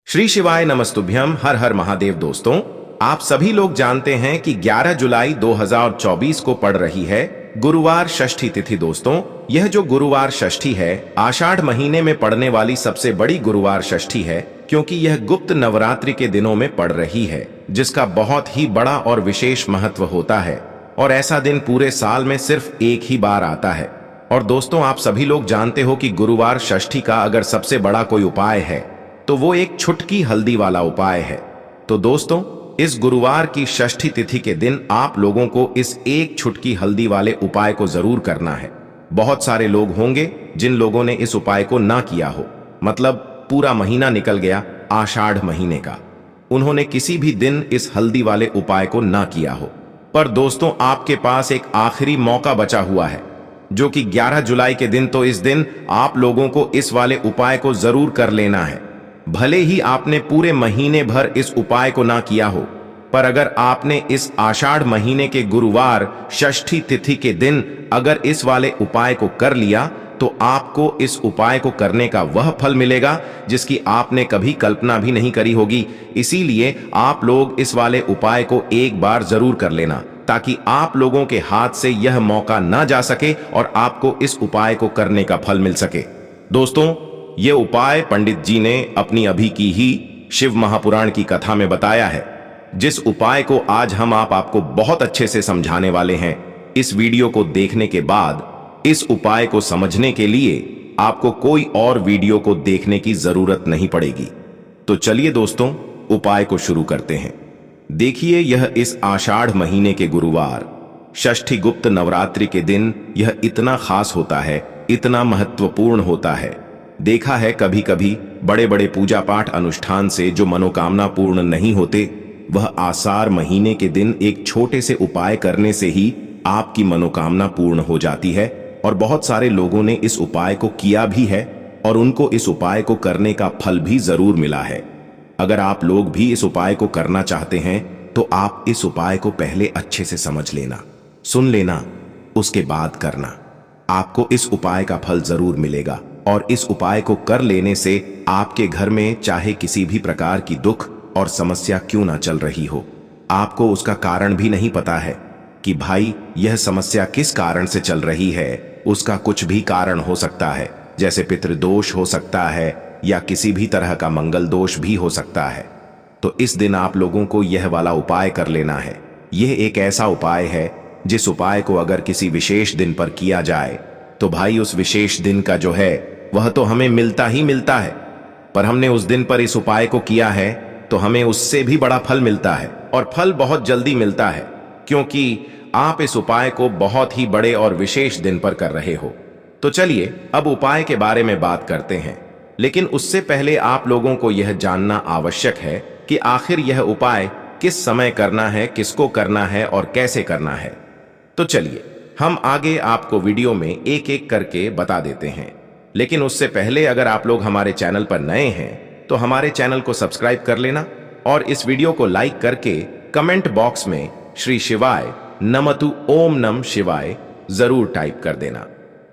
श्री शिवाय नमस्तुभ्यम। हर हर महादेव। दोस्तों, आप सभी लोग जानते हैं कि 11 जुलाई 2024 को पड़ रही है गुरुवार षष्ठी तिथि। दोस्तों, यह जो गुरुवार षष्ठी है आषाढ़ महीने में पड़ने वाली सबसे बड़ी गुरुवार षष्ठी है, क्योंकि यह गुप्त नवरात्रि के दिनों में पड़ रही है, जिसका बहुत ही बड़ा और विशेष महत्व होता है। और ऐसा दिन पूरे साल में सिर्फ एक ही बार आता है। और दोस्तों, आप सभी लोग जानते हो कि गुरुवार षष्ठी का अगर सबसे बड़ा कोई उपाय है तो वो एक छुटकी हल्दी वाला उपाय है। तो दोस्तों, इस गुरुवार की षष्ठी तिथि के दिन आप लोगों को इस एक छुटकी हल्दी वाले उपाय को जरूर करना है। बहुत सारे लोग होंगे जिन लोगों ने इस उपाय को ना किया हो, मतलब पूरा महीना निकल गया आषाढ़ महीने का, उन्होंने किसी भी दिन इस हल्दी वाले उपाय को ना किया हो। पर दोस्तों, आपके पास एक आखिरी मौका बचा हुआ है, जो कि 11 जुलाई के दिन। तो इस दिन आप लोगों को इस वाले उपाय को जरूर कर लेना है। भले ही आपने पूरे महीने भर इस उपाय को ना किया हो, पर अगर आपने इस आषाढ़ महीने के गुरुवार षष्ठी तिथि के दिन अगर इस वाले उपाय को कर लिया, तो आपको इस उपाय को करने का वह फल मिलेगा जिसकी आपने कभी कल्पना भी नहीं करी होगी। इसीलिए आप लोग इस वाले उपाय को एक बार जरूर कर लेना, ताकि आप लोगों के हाथ से यह मौका ना जा सके और आपको इस उपाय को करने का फल मिल सके। दोस्तों, ये उपाय पंडित जी ने अपनी अभी की ही शिव महापुराण की कथा में बताया है, जिस उपाय को आज हम आपको बहुत अच्छे से समझाने वाले हैं। इस वीडियो को देखने के बाद इस उपाय को समझने के लिए आपको कोई और वीडियो को देखने की जरूरत नहीं पड़ेगी। तो चलिए दोस्तों, उपाय को शुरू करते हैं। देखिए, यह इस आषाढ़ महीने के गुरुवार षष्ठी गुप्त नवरात्रि के दिन यह इतना खास होता है, इतना महत्वपूर्ण होता है। देखा है कभी कभी बड़े बड़े पूजा पाठ अनुष्ठान से जो मनोकामना पूर्ण नहीं होते, वह आषाढ़ महीने के दिन एक छोटे से उपाय करने से ही आपकी मनोकामना पूर्ण हो जाती है। और बहुत सारे लोगों ने इस उपाय को किया भी है और उनको इस उपाय को करने का फल भी जरूर मिला है। अगर आप लोग भी इस उपाय को करना चाहते हैं तो आप इस उपाय को पहले अच्छे से समझ लेना, सुन लेना, उसके बाद करना। आपको इस उपाय का फल जरूर मिलेगा। और इस उपाय को कर लेने से आपके घर में चाहे किसी भी प्रकार की दुख और समस्या क्यों ना चल रही हो, आपको उसका कारण भी नहीं पता है कि भाई यह समस्या किस कारण से चल रही है। उसका कुछ भी कारण हो सकता है, जैसे पितृदोष हो सकता है या किसी भी तरह का मंगल दोष भी हो सकता है। तो इस दिन आप लोगों को यह वाला उपाय कर लेना है। यह एक ऐसा उपाय है जिस उपाय को अगर किसी विशेष दिन पर किया जाए तो भाई उस विशेष दिन का जो है वह तो हमें मिलता ही मिलता है, पर हमने उस दिन पर इस उपाय को किया है तो हमें उससे भी बड़ा फल मिलता है। और फल बहुत जल्दी मिलता है, क्योंकि आप इस उपाय को बहुत ही बड़े और विशेष दिन पर कर रहे हो। तो चलिए अब उपाय के बारे में बात करते हैं। लेकिन उससे पहले आप लोगों को यह जानना आवश्यक है कि आखिर यह उपाय किस समय करना है, किसको करना है और कैसे करना है। तो चलिए हम आगे आपको वीडियो में एक एक करके बता देते हैं। लेकिन उससे पहले अगर आप लोग हमारे चैनल पर नए हैं तो हमारे चैनल को सब्सक्राइब कर लेना और इस वीडियो को लाइक करके कमेंट बॉक्स में श्री शिवाय नमतु ओम नम शिवाय जरूर टाइप कर देना।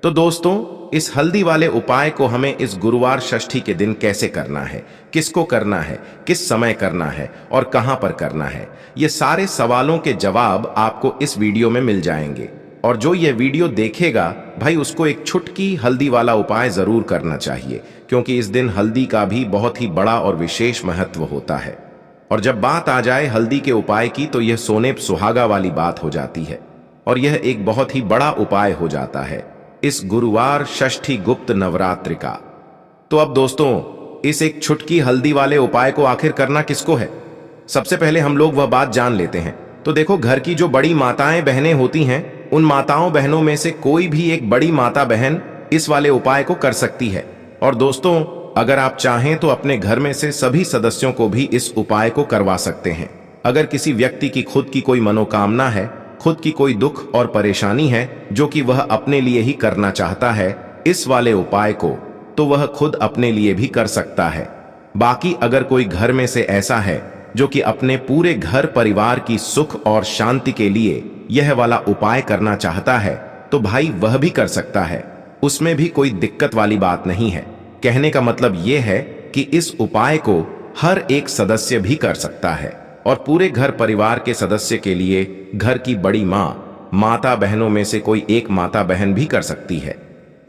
तो दोस्तों, इस हल्दी वाले उपाय को हमें इस गुरुवार षष्ठी के दिन कैसे करना है, किसको करना है, किस समय करना है और कहां पर करना है, ये सारे सवालों के जवाब आपको इस वीडियो में मिल जाएंगे। और जो ये वीडियो देखेगा भाई, उसको एक छुटकी हल्दी वाला उपाय जरूर करना चाहिए, क्योंकि इस दिन हल्दी का भी बहुत ही बड़ा और विशेष महत्व होता है। और जब बात आ जाए हल्दी के उपाय की, तो यह सोने सुहागा वाली बात हो जाती है और यह एक बहुत ही बड़ा उपाय हो जाता है इस गुरुवार षष्ठी गुप्त नवरात्रि का। तो अब दोस्तों, इस एक छुटकी हल्दी वाले उपाय को आखिर करना किसको है, सबसे पहले हम लोग वह बात जान लेते हैं। तो देखो, घर की जो बड़ी माताएं बहनें होती हैं, उन माताओं बहनों में से कोई भी एक बड़ी माता बहन इस वाले उपाय को कर सकती है। और दोस्तों, अगर आप चाहें तो अपने घर में से सभी सदस्यों को भी इस उपाय को करवा सकते हैं। अगर किसी व्यक्ति की खुद की कोई मनोकामना है, खुद की कोई दुख और परेशानी है जो कि वह अपने लिए ही करना चाहता है इस वाले उपाय को, तो वह खुद अपने लिए भी कर सकता है। बाकी अगर कोई घर में से ऐसा है जो कि अपने पूरे घर परिवार की सुख और शांति के लिए यह वाला उपाय करना चाहता है, तो भाई वह भी कर सकता है। उसमें भी कोई दिक्कत वाली बात नहीं है। कहने का मतलब यह है कि इस उपाय को हर एक सदस्य भी कर सकता है और पूरे घर परिवार के सदस्य के लिए घर की बड़ी माँ, माता बहनों में से कोई एक माता बहन भी कर सकती है।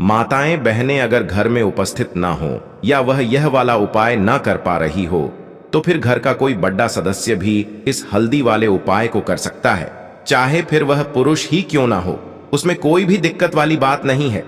माताएं बहनें अगर घर में उपस्थित ना हो या वह यह वाला उपाय ना कर पा रही हो तो फिर घर का कोई बड़ा सदस्य भी इस हल्दी वाले उपाय को कर सकता है, चाहे फिर वह पुरुष ही क्यों ना हो, उसमें कोई भी दिक्कत वाली बात नहीं है।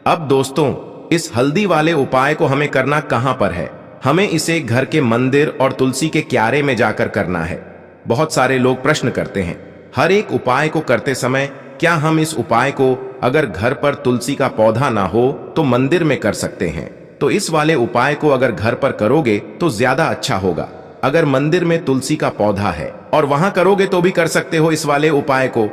अब दोस्तों, इस हल्दी वाले उपाय को हमें करना कहां पर है? हमें इसे घर के मंदिर और तुलसी के क्यारे में जाकर करना है। बहुत सारे लोग प्रश्न करते हैं, हर एक उपाय को करते समय क्या हम इस उपाय को अगर घर पर तुलसी का पौधा ना हो तो मंदिर में कर सकते हैं? तो इस वाले उपाय को अगर घर पर करोगे तो ज्यादा अच्छा होगा। अगर मंदिर में तुलसी का पौधा है और वहां करोगे तो भी कर सकते हो इस वाले उपाय को।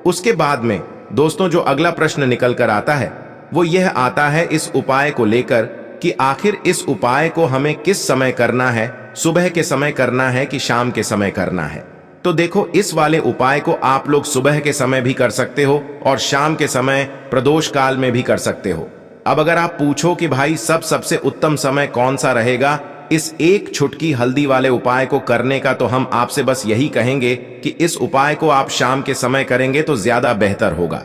उसके बाद में दोस्तों जो अगला प्रश्न निकल कर आता है वो यह आता है इस उपाय को लेकर कि आखिर इस उपाय को हमें किस समय करना है, सुबह के समय करना है कि शाम के समय करना है? तो देखो, इस वाले उपाय को आप लोग सुबह के समय भी कर सकते हो और शाम के समय प्रदोष काल में भी कर सकते हो। अब अगर आप पूछो कि भाई सबसे उत्तम समय कौन सा रहेगा इस एक छुटकी हल्दी वाले उपाय को करने का, तो हम आपसे बस यही कहेंगे कि इस उपाय को आप शाम के समय करेंगे तो ज्यादा बेहतर होगा।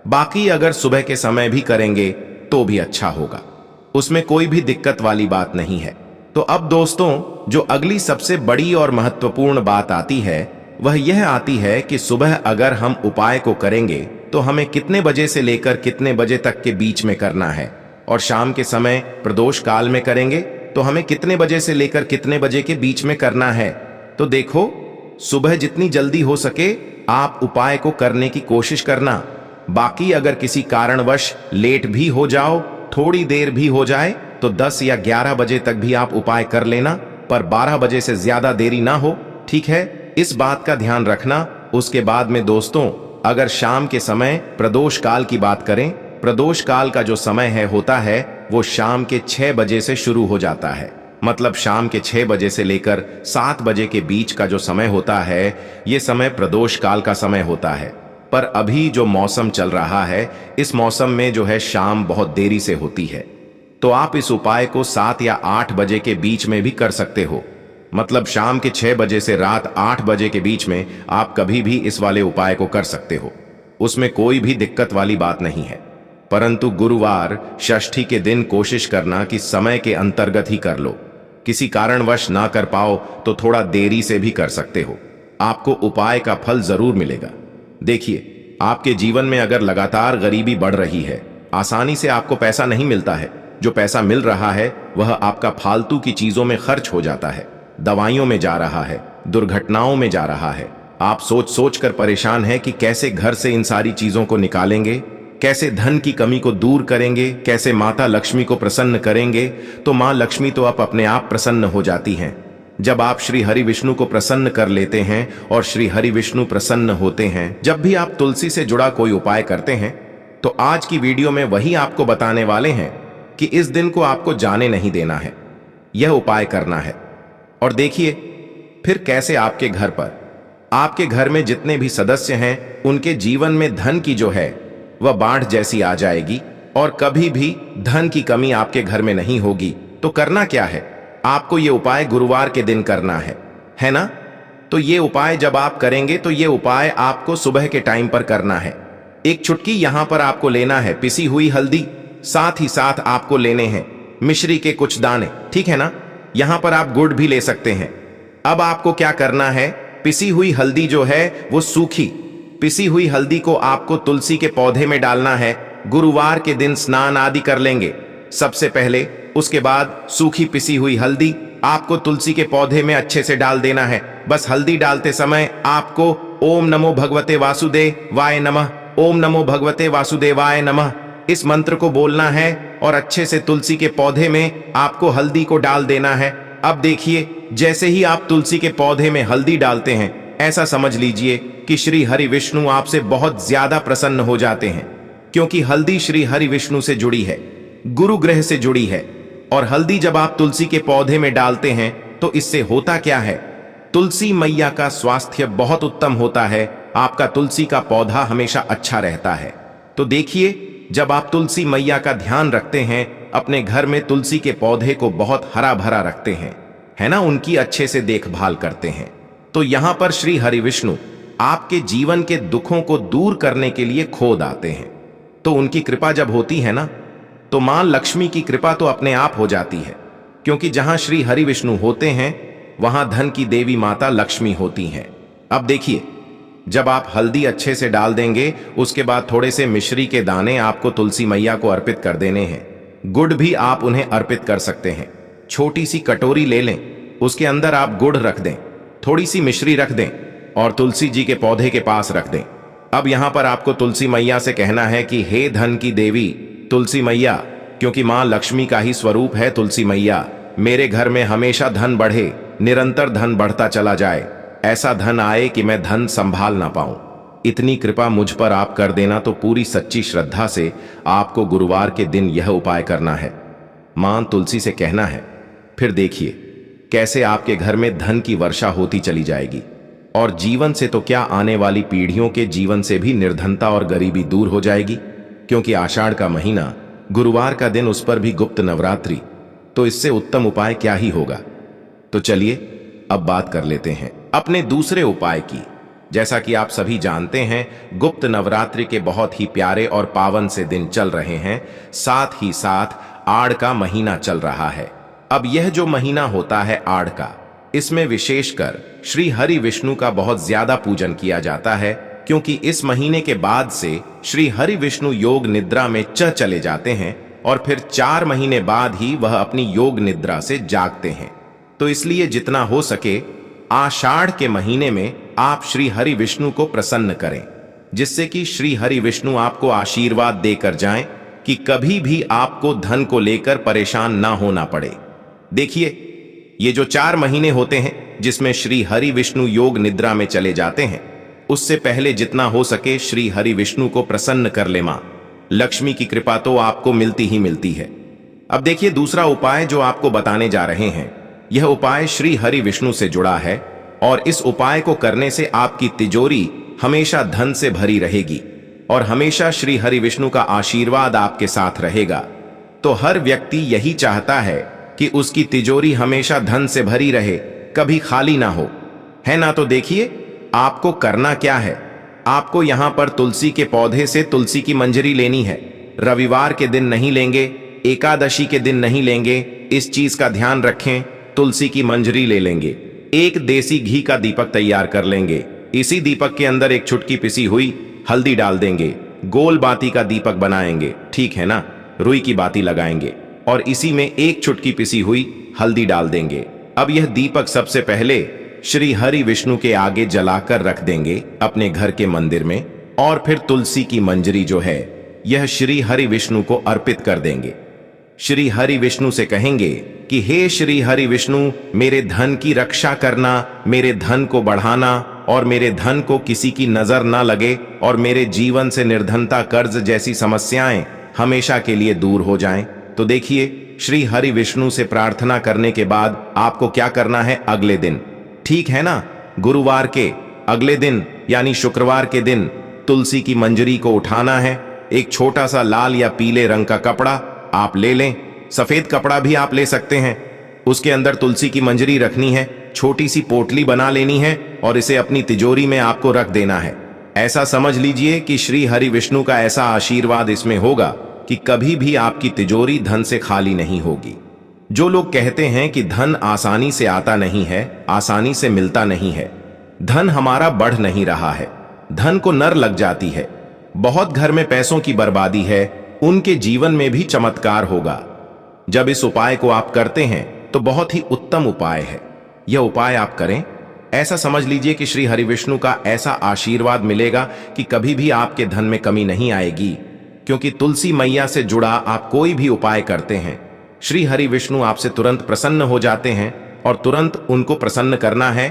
बाकी अगर सुबह के समय भी करेंगे तो भी अच्छा होगा, उसमें कोई भी दिक्कत वाली बात नहीं है। तो अब दोस्तों जो अगली सबसे बड़ी और महत्वपूर्ण बात आती है वह यह आती है कि सुबह अगर हम उपाय को करेंगे तो हमें कितने बजे से लेकर कितने बजे तक के बीच में करना है, और शाम के समय प्रदोष काल में करेंगे तो हमें कितने बजे से लेकर कितने बजे के बीच में करना है। तो देखो, सुबह जितनी जल्दी हो सके आप उपाय को करने की कोशिश करना। बाकी अगर किसी कारणवश लेट भी हो जाओ, थोड़ी देर भी हो जाए तो 10 या 11 बजे तक भी आप उपाय कर लेना, पर 12 बजे से ज्यादा देरी ना हो, ठीक है? इस बात का ध्यान रखना। उसके बाद में दोस्तों अगर शाम के समय प्रदोष काल की बात करें, प्रदोष काल का जो समय है होता है वो शाम के 6 बजे से शुरू हो जाता है। मतलब शाम के 6 बजे से लेकर 7 बजे के बीच का जो समय होता है ये समय प्रदोष काल का समय होता है। पर अभी जो मौसम चल रहा है इस मौसम में जो है शाम बहुत देरी से होती है, तो आप इस उपाय को 7 या 8 बजे के बीच में भी कर सकते हो। मतलब शाम के 6 बजे से रात 8 बजे के बीच में आप कभी भी इस वाले उपाय को कर सकते हो, उसमें कोई भी दिक्कत वाली बात नहीं है। परंतु गुरुवार षष्ठी के दिन कोशिश करना कि समय के अंतर्गत ही कर लो। किसी कारणवश ना कर पाओ तो थोड़ा देरी से भी कर सकते हो, आपको उपाय का फल जरूर मिलेगा। देखिए, आपके जीवन में अगर लगातार गरीबी बढ़ रही है, आसानी से आपको पैसा नहीं मिलता है, जो पैसा मिल रहा है वह आपका फालतू की चीजों में खर्च हो जाता है, दवाइयों में जा रहा है, दुर्घटनाओं में जा रहा है, आप सोच सोच कर परेशान हैं कि कैसे घर से इन सारी चीजों को निकालेंगे, कैसे धन की कमी को दूर करेंगे, कैसे माता लक्ष्मी को प्रसन्न करेंगे। तो मां लक्ष्मी तो आप अपने आप प्रसन्न हो जाती हैं जब आप श्री हरि विष्णु को प्रसन्न कर लेते हैं, और श्री हरि विष्णु प्रसन्न होते हैं जब भी आप तुलसी से जुड़ा कोई उपाय करते हैं। तो आज की वीडियो में वही आपको बताने वाले हैं कि इस दिन को आपको जाने नहीं देना है, यह उपाय करना है। और देखिए फिर कैसे आपके घर पर, आपके घर में जितने भी सदस्य हैं उनके जीवन में धन की जो है वह बाढ़ जैसी आ जाएगी और कभी भी धन की कमी आपके घर में नहीं होगी। तो करना क्या है, आपको ये उपाय गुरुवार के दिन करना है ना? तो ये उपाय जब आप करेंगे तो ये उपाय आपको सुबह के टाइम पर करना है। एक चुटकी यहां पर आपको लेना है पिसी हुई हल्दी, साथ ही साथ आपको लेने हैं मिश्री के कुछ दाने, ठीक है ना? यहां पर आप गुड़ भी ले सकते हैं। अब आपको क्या करना है, पिसी हुई हल्दी जो है वो सूखी पिसी हुई हल्दी को आपको तुलसी के पौधे में डालना है। गुरुवार के दिन स्नान आदि कर लेंगे सबसे पहले, उसके बाद सूखी पिसी हुई हल्दी आपको तुलसी के पौधे में अच्छे से डाल देना है। बस हल्दी डालते समय आपको ओम नमो भगवते वासुदेवाय नमः, ओम नमो भगवते वासुदेवाय नमः इस मंत्र को बोलना है और अच्छे से तुलसी के पौधे में आपको हल्दी को डाल देना है। अब देखिए, जैसे ही आप तुलसी के पौधे में हल्दी डालते हैं, ऐसा समझ लीजिए कि श्री हरि विष्णु आपसे बहुत ज्यादा प्रसन्न हो जाते हैं, क्योंकि हल्दी श्री हरि विष्णु से जुड़ी है, गुरु ग्रह से जुड़ी है। और हल्दी जब आप तुलसी के पौधे में डालते हैं तो इससे होता क्या है, तुलसी मैया का स्वास्थ्य बहुत उत्तम होता है, आपका तुलसी का पौधा हमेशा अच्छा रहता है। तो देखिए, जब आप तुलसी मैया का ध्यान रखते हैं, अपने घर में तुलसी के पौधे को बहुत हरा भरा रखते हैं, है ना, उनकी अच्छे से देखभाल करते हैं। तो यहां पर श्री हरि विष्णु आपके जीवन के दुखों को दूर करने के लिए खोद आते हैं। तो उनकी कृपा जब होती है ना, तो मां लक्ष्मी की कृपा तो अपने आप हो जाती है, क्योंकि जहां श्री हरि विष्णु होते हैं वहां धन की देवी माता लक्ष्मी होती हैं। अब देखिए, जब आप हल्दी अच्छे से डाल देंगे, उसके बाद थोड़े से मिश्री के दाने आपको तुलसी मैया को अर्पित कर देने हैं। गुड़ भी आप उन्हें अर्पित कर सकते हैं। छोटी सी कटोरी ले लें, उसके अंदर आप गुड़ रख दें, थोड़ी सी मिश्री रख दें और तुलसी जी के पौधे के पास रख दें। अब यहां पर आपको तुलसी मैया से कहना है कि हे धन की देवी तुलसी मैया, क्योंकि मां लक्ष्मी का ही स्वरूप है तुलसी मैया, मेरे घर में हमेशा धन बढ़े, निरंतर धन बढ़ता चला जाए, ऐसा धन आए कि मैं धन संभाल ना पाऊं। इतनी कृपा मुझ पर आप कर देना। तो पूरी सच्ची श्रद्धा से आपको गुरुवार के दिन यह उपाय करना है, मां तुलसी से कहना है। फिर देखिए कैसे आपके घर में धन की वर्षा होती चली जाएगी, और जीवन से तो क्या, आने वाली पीढ़ियों के जीवन से भी निर्धनता और गरीबी दूर हो जाएगी। क्योंकि आषाढ़ का महीना, गुरुवार का दिन, उस पर भी गुप्त नवरात्रि, तो इससे उत्तम उपाय क्या ही होगा। तो चलिए अब बात कर लेते हैं अपने दूसरे उपाय की। जैसा कि आप सभी जानते हैं, गुप्त नवरात्रि के बहुत ही प्यारे और पावन से दिन चल रहे हैं, साथ ही साथ आड़ का महीना चल रहा है। अब यह जो महीना होता है आड़ का, इसमें विशेषकर श्री हरि विष्णु का बहुत ज्यादा पूजन किया जाता है, क्योंकि इस महीने के बाद से श्री हरि विष्णु योग निद्रा में चले जाते हैं और फिर 4 महीने बाद ही वह अपनी योग निद्रा से जागते हैं। तो इसलिए जितना हो सके आषाढ़ के महीने में आप श्री हरि विष्णु को प्रसन्न करें, जिससे कि श्री हरि विष्णु आपको आशीर्वाद देकर जाएं कि कभी भी आपको धन को लेकर परेशान ना होना पड़े। देखिए, ये जो 4 महीने होते हैं जिसमें श्री हरि विष्णु योग निद्रा में चले जाते हैं, उससे पहले जितना हो सके श्री हरि विष्णु को प्रसन्न कर ले। मां लक्ष्मी की कृपा तो आपको मिलती ही मिलती है। अब देखिए, दूसरा उपाय जो आपको बताने जा रहे हैं, यह उपाय श्री हरि विष्णु से जुड़ा है, और इस उपाय को करने से आपकी तिजोरी हमेशा धन से भरी रहेगी और हमेशा श्री हरि विष्णु का आशीर्वाद आपके साथ रहेगा। तो हर व्यक्ति यही चाहता है कि उसकी तिजोरी हमेशा धन से भरी रहे, कभी खाली ना हो, है ना। तो देखिए आपको करना क्या है, आपको यहां पर तुलसी के पौधे से तुलसी की मंजरी लेनी है। रविवार के दिन नहीं लेंगे, एकादशी के दिन नहीं लेंगे, इस चीज का ध्यान रखें। तुलसी की मंजरी ले लेंगे, एक देसी घी का दीपक तैयार कर लेंगे, इसी दीपक के अंदर एक चुटकी पिसी हुई हल्दी डाल देंगे, गोल बाती का दीपक बनाएंगे, ठीक है ना, रुई की बाती लगाएंगे और इसी में एक चुटकी पिसी हुई हल्दी डाल देंगे। अब यह दीपक सबसे पहले श्री हरि विष्णु के आगे जलाकर रख देंगे अपने घर के मंदिर में, और फिर तुलसी की मंजरी जो है यह श्री हरि विष्णु को अर्पित कर देंगे। श्री हरि विष्णु से कहेंगे कि हे श्री हरि विष्णु, मेरे धन की रक्षा करना, मेरे धन को बढ़ाना और मेरे धन को किसी की नजर ना लगे और मेरे जीवन से निर्धनता, कर्ज जैसी समस्याएं हमेशा के लिए दूर हो जाएं। तो देखिए, श्री हरि विष्णु से प्रार्थना करने के बाद आपको क्या करना है, अगले दिन, ठीक है ना, गुरुवार के अगले दिन यानी शुक्रवार के दिन तुलसी की मंजरी को उठाना है। एक छोटा सा लाल या पीले रंग का कपड़ा आप ले लें, सफेद कपड़ा भी आप ले सकते हैं, उसके अंदर तुलसी की मंजरी रखनी है, छोटी सी पोटली बना लेनी है और इसे अपनी तिजोरी में आपको रख देना है। ऐसा समझ लीजिए कि श्री हरि विष्णु का ऐसा आशीर्वाद इसमें होगा कि कभी भी आपकी तिजोरी धन से खाली नहीं होगी। जो लोग कहते हैं कि धन आसानी से आता नहीं है, आसानी से मिलता नहीं है, धन हमारा बढ़ नहीं रहा है, धन को नर लग जाती है, बहुत घर में पैसों की बर्बादी है, उनके जीवन में भी चमत्कार होगा। जब इस उपाय को आप करते हैं तो बहुत ही उत्तम उपाय है, यह उपाय आप करें। ऐसा समझ लीजिए कि श्री हरि विष्णु का ऐसा आशीर्वाद मिलेगा कि कभी भी आपके धन में कमी नहीं आएगी, क्योंकि तुलसी मैया से जुड़ा आप कोई भी उपाय करते हैं, श्री हरि विष्णु आपसे तुरंत प्रसन्न हो जाते हैं और तुरंत उनको प्रसन्न करना है।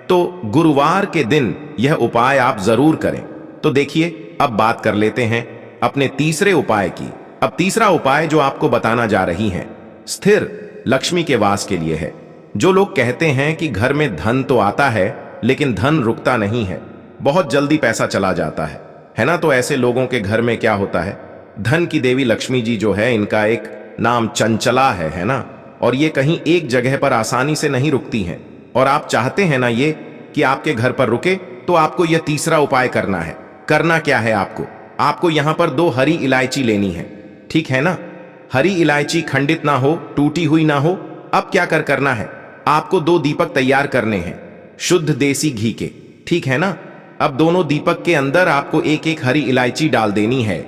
तो गुरुवार के दिन यह उपाय आप जरूर करें। तो देखिए, अब बात कर लेते हैं अपने तीसरे उपाय की। अब तीसरा उपाय जो आपको बताना जा रही हैं, स्थिर लक्ष्मी के वास के लिए है। जो लोग कहते हैं कि घर में धन तो आता है लेकिन धन रुकता नहीं है, बहुत जल्दी पैसा चला जाता है ना, तो ऐसे लोगों के घर में क्या होता है, धन की देवी लक्ष्मी जी जो है, इनका एक नाम चंचला है ना, और ये कहीं एक जगह पर आसानी से नहीं रुकती हैं। और आप चाहते हैं ना ये कि आपके घर पर रुके, तो आपको यह तीसरा उपाय करना है। करना क्या है आपको यहां पर 2 हरी इलायची लेनी है, ठीक है ना। हरी इलायची खंडित ना हो, टूटी हुई ना हो। अब क्या करना है, आपको 2 दीपक तैयार करने हैं शुद्ध देसी घी के, ठीक है ना। अब दोनों दीपक के अंदर आपको एक एक हरी इलायची डाल देनी है।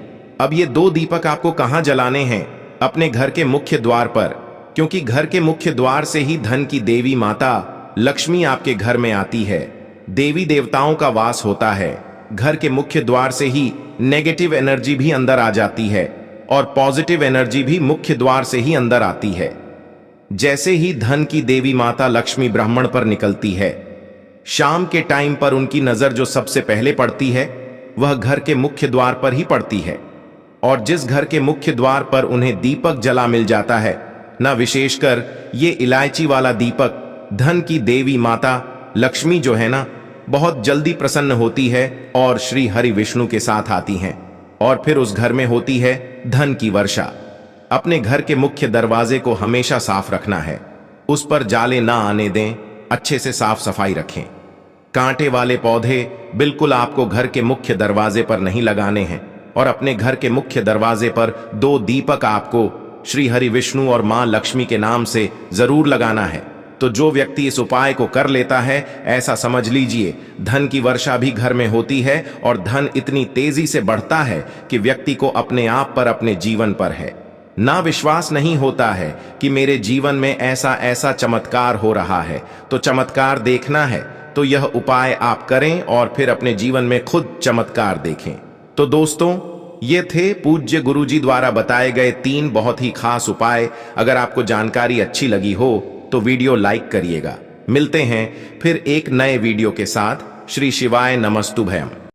अब ये 2 दीपक आपको कहां जलाने हैं, अपने घर के मुख्य द्वार पर, क्योंकि घर के मुख्य द्वार से ही धन की देवी माता लक्ष्मी आपके घर में आती है। देवी देवताओं का वास होता है। घर के मुख्य द्वार से ही नेगेटिव एनर्जी भी अंदर आ जाती है और पॉजिटिव एनर्जी भी मुख्य द्वार से ही अंदर आती है। जैसे ही धन की देवी माता लक्ष्मी ब्राह्मण पर निकलती है, शाम के टाइम पर उनकी नजर जो सबसे पहले पड़ती है वह घर के मुख्य द्वार पर ही पड़ती है। और जिस घर के मुख्य द्वार पर उन्हें दीपक जला मिल जाता है ना, विशेषकर ये इलायची वाला दीपक, धन की देवी माता लक्ष्मी जो है ना, बहुत जल्दी प्रसन्न होती है और श्री हरि विष्णु के साथ आती हैं। और फिर उस घर में होती है धन की वर्षा। अपने घर के मुख्य दरवाजे को हमेशा साफ रखना है, उस पर जाले ना आने दें, अच्छे से साफ सफाई रखें। कांटे वाले पौधे बिल्कुल आपको घर के मुख्य दरवाजे पर नहीं लगाने हैं। और अपने घर के मुख्य दरवाजे पर 2 दीपक आपको श्री हरि विष्णु और मां लक्ष्मी के नाम से जरूर लगाना है। तो जो व्यक्ति इस उपाय को कर लेता है, ऐसा समझ लीजिए धन की वर्षा भी घर में होती है और धन इतनी तेजी से बढ़ता है कि व्यक्ति को अपने आप पर, अपने जीवन पर है ना विश्वास नहीं होता है कि मेरे जीवन में ऐसा ऐसा चमत्कार हो रहा है। तो चमत्कार देखना है तो यह उपाय आप करें और फिर अपने जीवन में खुद चमत्कार देखें। तो दोस्तों, ये थे पूज्य गुरुजी द्वारा बताए गए 3 बहुत ही खास उपाय। अगर आपको जानकारी अच्छी लगी हो तो वीडियो लाइक करिएगा। मिलते हैं फिर एक नए वीडियो के साथ। श्री शिवाय नमस्तुभयम।